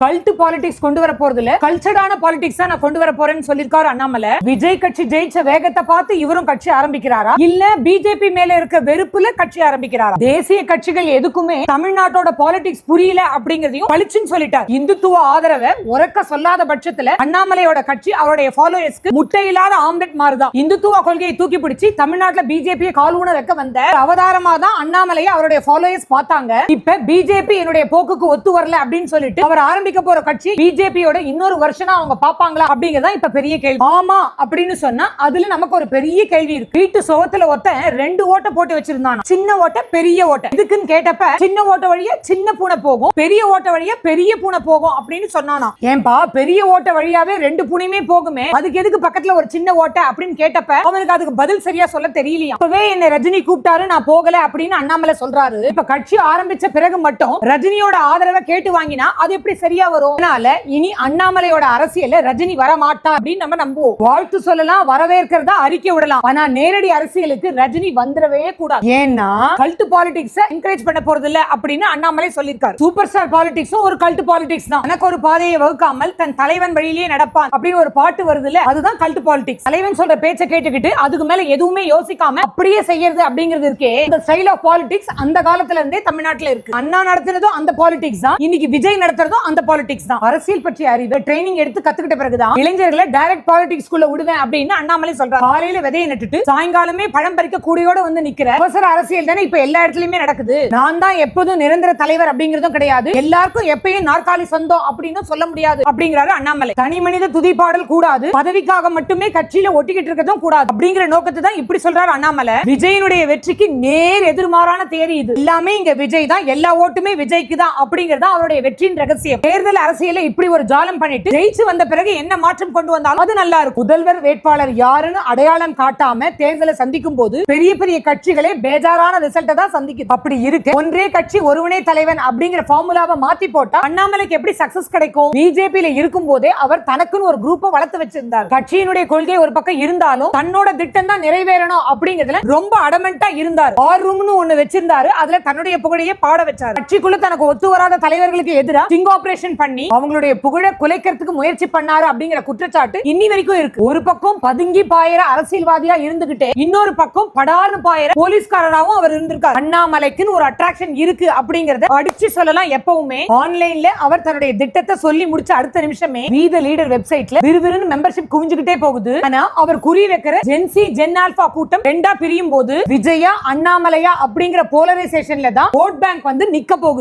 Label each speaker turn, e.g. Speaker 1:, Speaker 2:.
Speaker 1: Cult politics கொண்டு வர போறது இல்ல, கல்ச்சர்டான பாலிடிக்ஸ் தான் நான் கொண்டு வர போறேன்னு சொல்லிருக்காரு அண்ணாமலை. விஜய் கட்சி ஜெயிச்ச வேகத்தை பார்த்து இவரும் கட்சி ஆரம்பிக்கிறாரா இல்ல பிஜேபி மேல இருக்க வெறுப்புல கட்சி ஆரம்பிக்கிறாரா? தேசிய கட்சிகள் எதுக்குமே தமிழ்நாட்டோட பாலிடிக்ஸ் புரியல அப்படிங்கறதையும் பளிச்சுன்னு சொல்லிட்டார். இந்துத்துவ ஆதரவை உறக்க சொல்லாத பட்சத்துல அண்ணாமலையோட கட்சி அவருடைய ஃபாலோயர்ஸ்க்கு முட்டை இல்லாத ஆம்லெட் மாறுதான். இந்துத்துவ கொள்கையை தூக்கி பிடிச்சி தமிழ்நாட்டுல பிஜேபி கால் ஊன வைக்க வந்த அவதாரமா தான் அண்ணாமலையை அவருடைய ஃபாலோயர்ஸ் பார்த்தாங்க. இப்ப பிஜேபி என்னுடைய போக்குக்கு ஒத்து வரல அப்படின்னு சொல்லிட்டு அவர் ஆரம்பிக்க போற கட்சி பிஜேபியோட இன்னொரு வருஷனா அவங்க பாப்பாங்களா அப்படிங்கறத இப்ப பெரிய கேள்வி. ஆமா அப்படின்னு சொன்னா அதுல நமக்கு ஒரு பெரிய கேள்வி இருக்கு. வீட்டு சோகத்துல ஒருத்தன் 2 ஓட்டை போட்டு வச்சிருந்தானா, சின்ன ஓட்டை பெரிய ஓட்டை. இதுக்குன்னு கேட்டப்ப சின்ன ஓட்டை வழியா சின்ன பூனை போகும், பெரிய ஓட்டை வழியா பெரிய பூனை போகும் அப்படின்னு சொன்னானா. ஏன்பா பெரிய ஓட்டை வழியாவே 2 பூனையுமே போகுமே, அதுக்கு எதுக்கு பக்கத்துல ஒரு சின்ன ஓட்டை அப்படின்னு கேட்டப்ப அவனுக்கு அதுக்கு பதில் சரியா சொல்ல தெரியலையா. அப்பவே என்ன ரஜினி கூப்பிட்டாரு நான் போகல அப்படின்னு அண்ணாமலை சொல்றாரு. இப்ப கட்சி ஆரம்பிச்ச பிறகு மட்டும் ரஜினியோட ஆதரவை கேட்டு வாங்கினா அது எப்படி சரியா வரும்? அதனால இனி அண்ணாமலையோட அரசியல்ல ரஜினி வர மாட்டா அப்படின்னு நம்ம நம்புவோம். வாழ்த்து சொல்லலாம், வரவேற்கிறதா அறிக்கை விடலாம், ஆனா நேரடி அரசியலுக்கு ரஜினி வந்துடவே கூடாது. ஏன்னா கல்ட் பாலிடிக்ஸ் என்கரேஜ் பண்ண போறது இல்ல அப்படின்னு அண்ணாமலை சொல்லிருக்காரு. சூப்பர் ஸ்டார் பாலிடிக்ஸும் ஒரு கல்ட் பாலிடிக்ஸ் தான். எனக்கு ஒரு பாதையை வகுக்காமல் தன் தலைவன் வழியிலேயே நடப்பான் அப்படின்னு ஒரு பாட்டு வருது இல்ல, அதுதான் கல்ட் பாலிடிக்ஸ். தலைவன் சொல்ற பேச்சை கேட்டுக்கிட்டு அதுக்கு மேல எதுவுமே யோசிக்காம அப்படியே செய்யறது அப்படிங்கிறது இருக்கே, இந்த ஸ்டைல் ஆஃப் பாலிடிக்ஸ் அந்த காலத்துல இருந்தே தமிழ்நாட்டுல இருக்கு. அண்ணா நடத்துறதும் அந்த பாலிடிக்ஸ் தான், இன்னைக்கு விஜய் நடத்துறதும் அந்த பாலிடிக்ஸ் தான். அரசியல் பற்றி அறிவு ட்ரைனிங் எடுத்து கத்துக்கிட்ட பிறகுதான் இளைஞர்களை டைரக்ட் பாலிடிக்ஸ் குள்ள விடுவேன் அப்படின்னு அண்ணாமலை சொல்றாரு. காலையில விதையை நட்டுட்டு சாயங்காலமே பழம் பறிக்க கூடியோட வந்து நிக்கிற அவசர அரசியல் தானே இப்ப எல்லா இடத்துலயுமே நடக்குது. நான் தான் எப்போதும் நிரந்தர தலைவர் அப்படிங்கறதும் கிடையாது, எல்லாருக்கும் எப்பயும் நாற்காலி சொந்தம் அப்படின்னு சொல்ல முடியாது அப்படிங்கிறாரு அண்ணாமலை. தனி மனித துதிப்பாடல் கூடாது, பதவிக்காக மட்டுமே கட்சியில ஒட்டிக்கிட்டு இருக்கதும் கூடாது அப்படிங்கிற நோக்கத்தை தான் இப்படி சொல்றாரு அண்ணாமலை. விஜயனுடைய வெற்றிக்கு நேர் எதிர்மாறான தேரி இது. எல்லாமே இங்க விஜய் தான், எல்லா ஓட்டுமே விஜய்க்கு தான் அப்படிங்கறது அவருடைய வெற்றியின் ரகசியம். தேர்தல் அரசியல இப்படி ஒரு ஜாலம் பண்ணிட்டு ஜெயிச்சு வந்த பிறகு என்ன மாற்றம் கொண்டு வந்தாலும் அது நல்லா இருக்கும். முதல்வர் வேட்பாளர் யாருன்னு அடையாளம் காட்டாம தேர்தலை சந்திக்கும் போது பெரிய பெரிய கட்சிகளே பேஜாரான ரிசல்ட் தான் சந்திக்குது. அப்படி இருக்கு ஒன்றே கட்சி ஒருவனே தலைவன் அப்படிங்கிற ஃபார்முலாவை மாத்தி போட்டா அண்ணாமலைக்கு எப்படி சக்சஸ் கிடைக்கும்? பிஜேபியில இருக்கும் போதே அவர் தனக்குன்னு ஒரு குரூப்பை வளர்த்து வச்சிருந்தார். கட்சியினுடைய கொள்கை ஒரு பக்கம் இருந்தாலும் தன்னோட திட்டம் தான் நிறைவேறணும் அப்படிங்கிறதுல ரொம்ப அடமெண்டா இருந்தார். ஆர் ரூம்னு ஒண்ணு வச்சிருந்தாரு, அதுல தன்னுடைய புகழையே பாட வச்சார். கட்சிக்குள்ள தனக்கு ஒத்து வராத தலைவர்களுக்கு எதிராக சிங் ஆபரேஷன் பண்ணி அவங்களுடைய புகழை குலைக்கிறதுக்கு முயற்சி பண்ணாரு அப்படிங்கிற குற்றச்சாட்டு இன்னி வரைக்கும் இருக்கு. ஒரு பக்கம் பதுங்கி பாயிர அரசியல்வாதியா இருந்துகிட்டே இன்னொரு பக்கம் படார்னு பாயிர போலீஸ்காரராகவும் அவர் இருந்திருக்கார். அண்ணாமலைக்குன்னு ஒரு அட்ராக்ஷன் இருக்கு அப்படிங்கறத அடிச்சு சொல்லலாம். எப்பவுமே ஆன்லைன்ல அவர் தன்னுடைய திட்டத்தை சொல்லி முடிச்ச அடுத்த நிமிஷமே வி தி லீடர் வெப்சைட்ல விறுவிறுன்னு மெம்பர்ஷிப் குவிஞ்சுகிட்டே போகுது. ஆனா அவர் குறி வைக்கிற ஜென்சி ஜென் ஆல்பா கூட்டம் ரெண்டா பிரியும் போது விஜயா அண்ணாமலையா அப்படிங்கிற போலரைசேஷன்ல தான் ஓட் பேங்க் வந்து நிக்க போகுது.